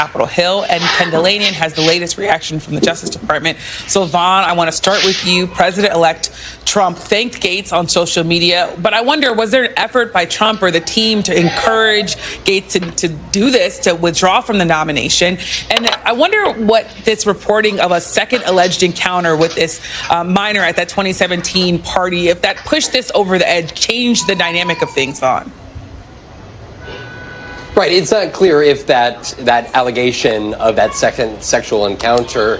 Capitol Hill, and Ken Dilanian has the latest reaction from the Justice Department. So, Vaughn, I want to start with you. President-elect Trump thanked Gaetz on social media, but I wonder, was there an effort by Trump or the team to encourage Gaetz to do this, to withdraw from the nomination? And I wonder what this reporting of a second alleged encounter with this minor at that 2017 party, if that pushed this over the edge, changed the dynamic of things, Vaughn. Right. It's not clear if that allegation of that second sexual encounter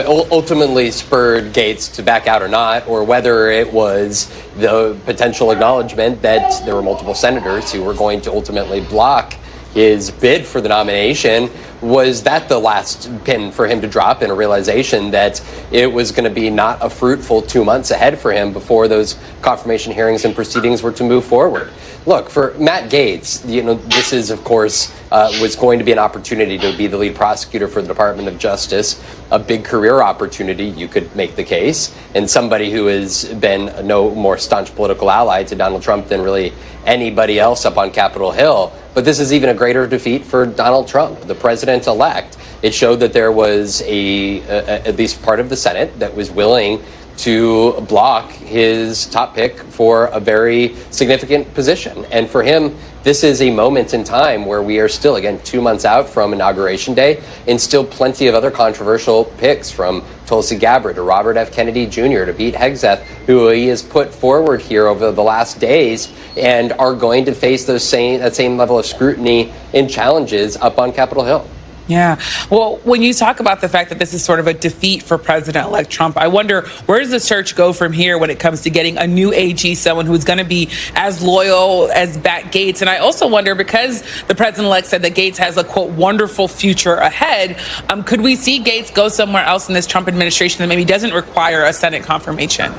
ultimately spurred Gaetz to back out or not, or whether it was the potential acknowledgement that there were multiple senators who were going to ultimately block his bid for the nomination. Was that the last pin for him to drop, in a realization that it was going to be not a fruitful 2 months ahead for him before those confirmation hearings and proceedings were to move forward? Look, for Matt Gaetz, this is, of course, was going to be an opportunity to be the lead prosecutor for the Department of Justice, a big career opportunity, you could make the case, and somebody who has been no more staunch political ally to Donald Trump than really anybody else up on Capitol Hill. But this is even a greater defeat for Donald Trump, the president-elect. It showed that there was at least part of the Senate that was willing to block his top pick for a very significant position. And for him, this is a moment in time where we are still, again, 2 months out from Inauguration Day, and still plenty of other controversial picks, from Tulsi Gabbard to Robert F. Kennedy Jr. to Pete Hegseth, who he has put forward here over the last days and are going to face that same level of scrutiny and challenges up on Capitol Hill. Yeah. Well, when you talk about the fact that this is sort of a defeat for President-elect Trump, I wonder, where does the search go from here when it comes to getting a new AG, someone who's going to be as loyal as Gaetz? And I also wonder, because the president-elect said that Gaetz has a, quote, wonderful future ahead, could we see Gaetz go somewhere else in this Trump administration that maybe doesn't require a Senate confirmation?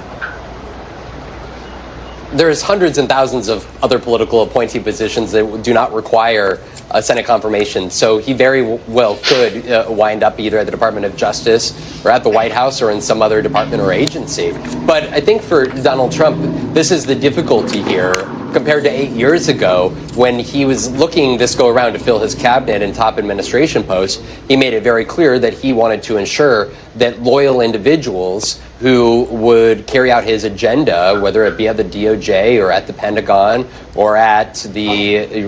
There's hundreds and thousands of other political appointee positions that do not require a Senate confirmation. So he very well could wind up either at the Department of Justice or at the White House or in some other department or agency. But I think for Donald Trump, this is the difficulty here compared to 8 years ago, when he was looking this go around to fill his cabinet and top administration posts. He made it very clear that he wanted to ensure that loyal individuals who would carry out his agenda, whether it be at the DOJ or at the Pentagon or at the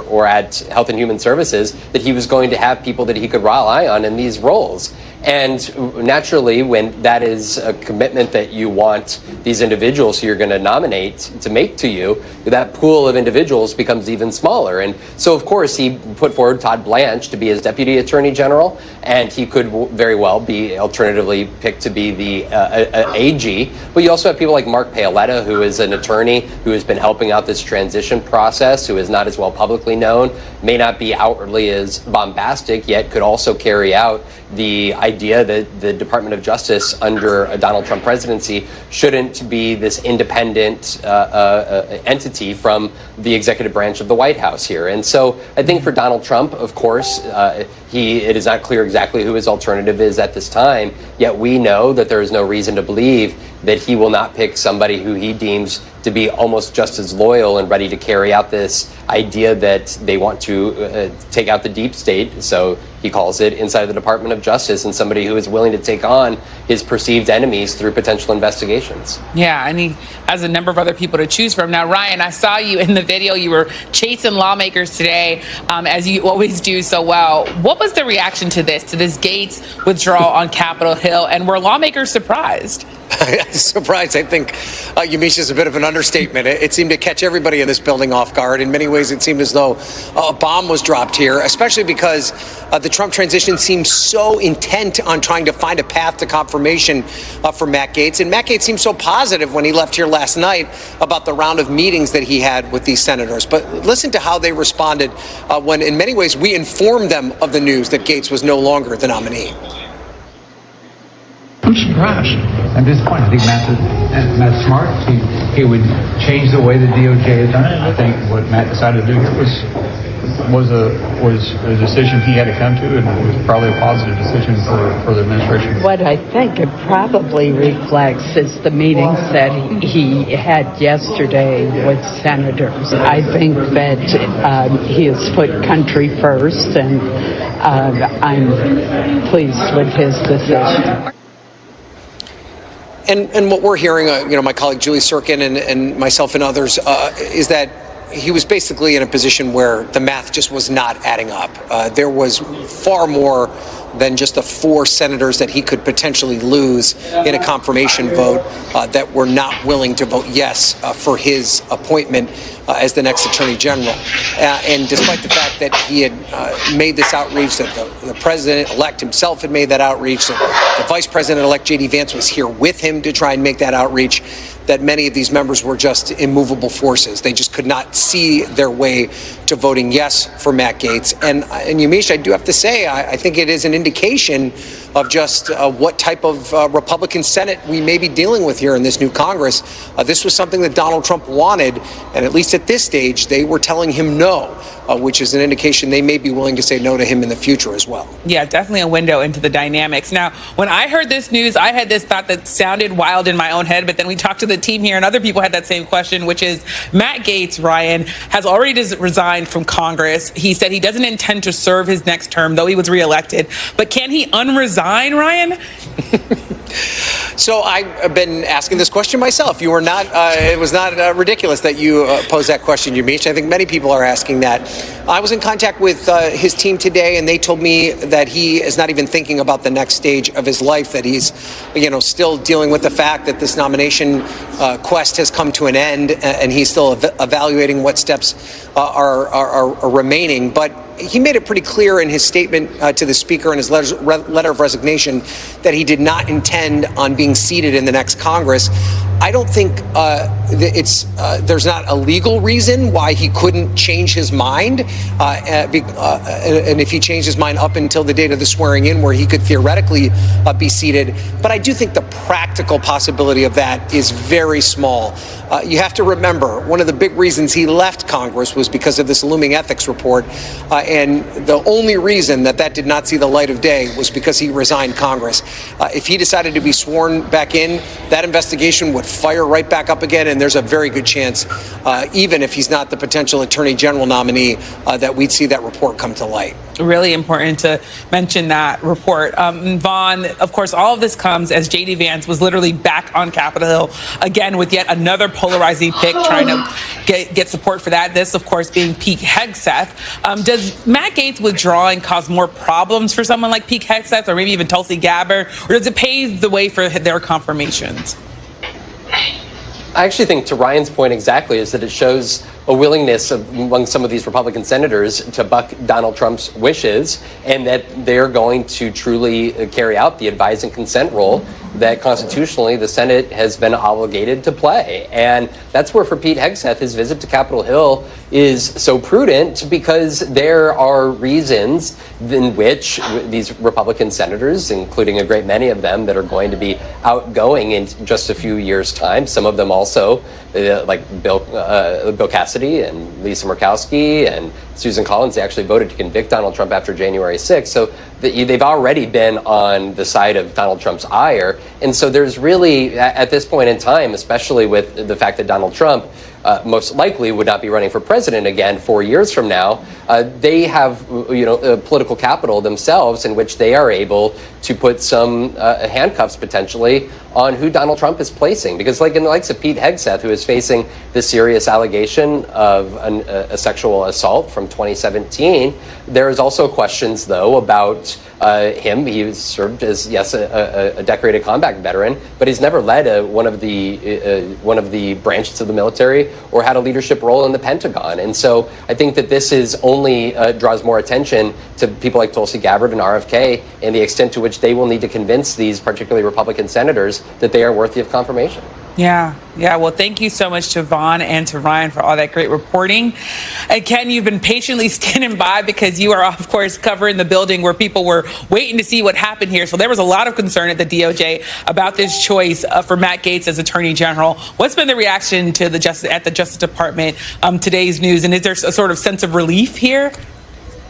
or at Health and Human Services, that he was going to have people that he could rely on in these roles. And naturally, when that is a commitment that you want these individuals who you're going to nominate to make to you, that pool of individuals becomes even smaller. And so, of course, he put forward Todd Blanche to be his deputy attorney general, and he could very well be alternatively picked to be the AG. But you also have people like Mark Paoletta, who is an attorney who has been helping out this transition process, who is not as well publicly known, may not be outwardly as bombastic, yet could also carry out the idea that the Department of Justice under a Donald Trump presidency shouldn't be this independent entity from the executive branch of the White House here. And so I think for Donald Trump, of course, it is not clear exactly who his alternative is at this time, yet we know that there is no reason to believe that he will not pick somebody who he deems to be almost just as loyal and ready to carry out this idea that they want to take out the deep state, so he calls it, inside the Department of Justice, and somebody who is willing to take on his perceived enemies through potential investigations. Yeah, and he has a number of other people to choose from. Now, Ryan, I saw you in the video. You were chasing lawmakers today, as you always do so well. What was the reaction to this Gaetz withdrawal on Capitol Hill, and were lawmakers surprised? Surprised, I think, Yamiche, is a bit of an understatement. It seemed to catch everybody in this building off guard. In many ways, it seemed as though a bomb was dropped here, especially because the Trump transition seemed so intent on trying to find a path to confirmation for Matt Gaetz. And Matt Gaetz seemed so positive when he left here last night about the round of meetings that he had with these senators. But listen to how they responded when, in many ways, we informed them of the news that Gaetz was no longer the nominee. I'm surprised and disappointed. I think Matt's smart. He would change the way the DOJ had done it. I think what Matt decided to do here was was a decision he had to come to, and it was probably a positive decision for the administration. What I think it probably reflects is the meetings that he had yesterday with senators. I think that he has put country first, and I'm pleased with his decision. And what we're hearing, my colleague Julie Sirkin and myself and others, is that he was basically in a position where the math just was not adding up. There was far more than just the 4 senators that he could potentially lose in a confirmation vote that were not willing to vote yes for his appointment as the next Attorney General. And despite the fact that he had made this outreach, that the President-elect himself had made that outreach, that the Vice President-elect J.D. Vance was here with him to try and make that outreach, that many of these members were just immovable forces. They just could not see their way to voting yes for Matt Gaetz. And Yamiche, I do have to say, I think it is an indication of just what type of Republican Senate we may be dealing with here in this new Congress. This was something that Donald Trump wanted, and at least at this stage, they were telling him no, which is an indication they may be willing to say no to him in the future as well. Yeah, definitely a window into the dynamics. Now, when I heard this news, I had this thought that sounded wild in my own head, but then we talked to the team here and other people had that same question, which is Matt Gaetz, Ryan, has already resigned from Congress. He said he doesn't intend to serve his next term, though he was reelected. But can he unresign, Ryan? So I've been asking this question myself. You were not. It was not ridiculous that you posed that question, Yamiche. I think many people are asking that. I was in contact with his team today, and they told me that he is not even thinking about the next stage of his life. That he's, still dealing with the fact that this nomination quest has come to an end, and he's still evaluating what steps are remaining. But he made it pretty clear in his statement to the Speaker in his letter of resignation that he did not intend on being seated in the next Congress. I don't think there's not a legal reason why he couldn't change his mind, and if he changed his mind up until the date of the swearing in, where he could theoretically be seated. But I do think the practical possibility of that is very small. You have to remember, one of the big reasons he left Congress was because of this looming ethics report, and the only reason that did not see the light of day was because he resigned Congress. If he decided to be sworn back in, that investigation would fire right back up again, and there's a very good chance, even if he's not the potential Attorney General nominee, that we'd see that report come to light. Really important to mention that report. Vaughn, of course, all of this comes as J.D. Vance was literally back on Capitol Hill again with yet another polarizing pick, trying to get support for that. This, of course, being Pete Hegseth. Does Matt Gaetz withdrawing cause more problems for someone like Pete Hegseth or maybe even Tulsi Gabbard, or does it pave the way for their confirmations? I actually think, to Ryan's point exactly, is that it shows a willingness among some of these Republican senators to buck Donald Trump's wishes, and that they're going to truly carry out the advise and consent role that constitutionally the Senate has been obligated to play. And that's where, for Pete Hegseth, his visit to Capitol Hill is so prudent, because there are reasons in which these Republican senators, including a great many of them that are going to be outgoing in just a few years' time, some of them also, like Bill Cassidy and Lisa Murkowski and Susan Collins, they actually voted to convict Donald Trump after January 6th. So they've already been on the side of Donald Trump's ire. And so there's really, at this point in time, especially with the fact that Donald Trump most likely would not be running for president again 4 years from now, they have political capital themselves in which they are able to put some handcuffs potentially on who Donald Trump is placing. Because like in the likes of Pete Hegseth, who is facing the serious allegation of a sexual assault from 2017, there is also questions, though, about him. He served as, yes, a decorated combat veteran, but he's never led one of the branches of the military or had a leadership role in the Pentagon. And so I think that this is only draws more attention to people like Tulsi Gabbard and RFK, and the extent to which they will need to convince these particularly Republican senators that they are worthy of confirmation. Yeah. Well, thank you so much to Vaughn and to Ryan for all that great reporting. And Ken, you've been patiently standing by because you are, of course, covering the building where people were waiting to see what happened here. So there was a lot of concern at the DOJ about this choice for Matt Gaetz as Attorney General. What's been the reaction to the Justice Department today's news? And is there a sort of sense of relief here?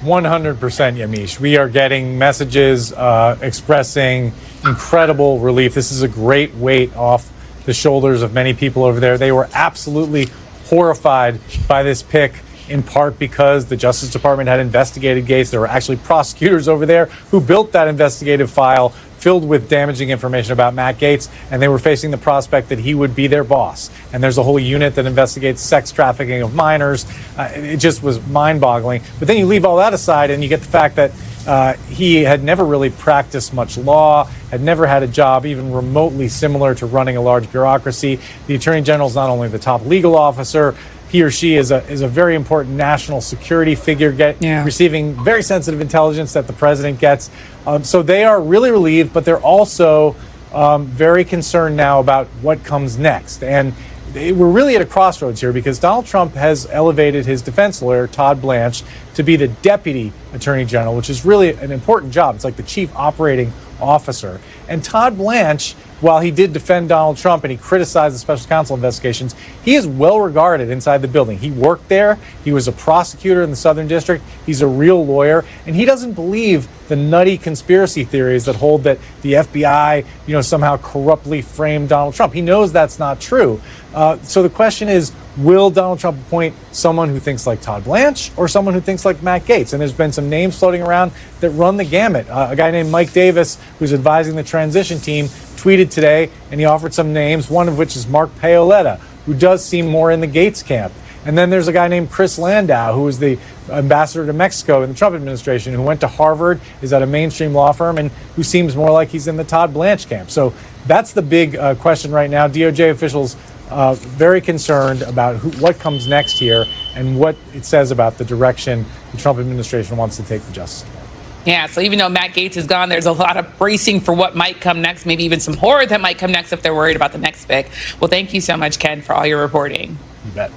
100%, Yamiche. We are getting messages expressing incredible relief. This is a great weight off the shoulders of many people over there. They were absolutely horrified by this pick, in part because the Justice Department had investigated Gaetz. There were actually prosecutors over there who built that investigative file filled with damaging information about Matt Gaetz, and they were facing the prospect that he would be their boss. And there's a whole unit that investigates sex trafficking of minors. It just was mind-boggling. But then you leave all that aside and you get the fact that he had never really practiced much law, had never had a job even remotely similar to running a large bureaucracy. The Attorney General is not only the top legal officer, he or she is a very important national security figure, receiving very sensitive intelligence that the president gets. So they are really relieved, but they're also very concerned now about what comes next. And we're really at a crossroads here because Donald Trump has elevated his defense lawyer, Todd Blanche, to be the deputy attorney general, which is really an important job. It's like the chief operating officer. And Todd Blanche, while he did defend Donald Trump and he criticized the special counsel investigations, he is well regarded inside the building. He worked there. He was a prosecutor in the Southern District. He's a real lawyer. And he doesn't believe the nutty conspiracy theories that hold that the FBI, somehow corruptly framed Donald Trump. He knows that's not true. So the question is, will Donald Trump appoint someone who thinks like Todd Blanche or someone who thinks like Matt Gaetz? And there's been some names floating around that run the gamut. A guy named Mike Davis, who's advising the transition team, tweeted today, and he offered some names, one of which is Mark Paoletta, who does seem more in the Gaetz camp. And then there's a guy named Chris Landau, who is the ambassador to Mexico in the Trump administration, who went to Harvard, is at a mainstream law firm, and who seems more like he's in the Todd Blanche camp. So that's the big question right now. DOJ officials very concerned about what comes next here and what it says about the direction the Trump administration wants to take the Justice Department. Yeah, so even though Matt Gaetz is gone, there's a lot of bracing for what might come next, maybe even some horror that might come next if they're worried about the next pick. Well, thank you so much, Ken, for all your reporting. You bet.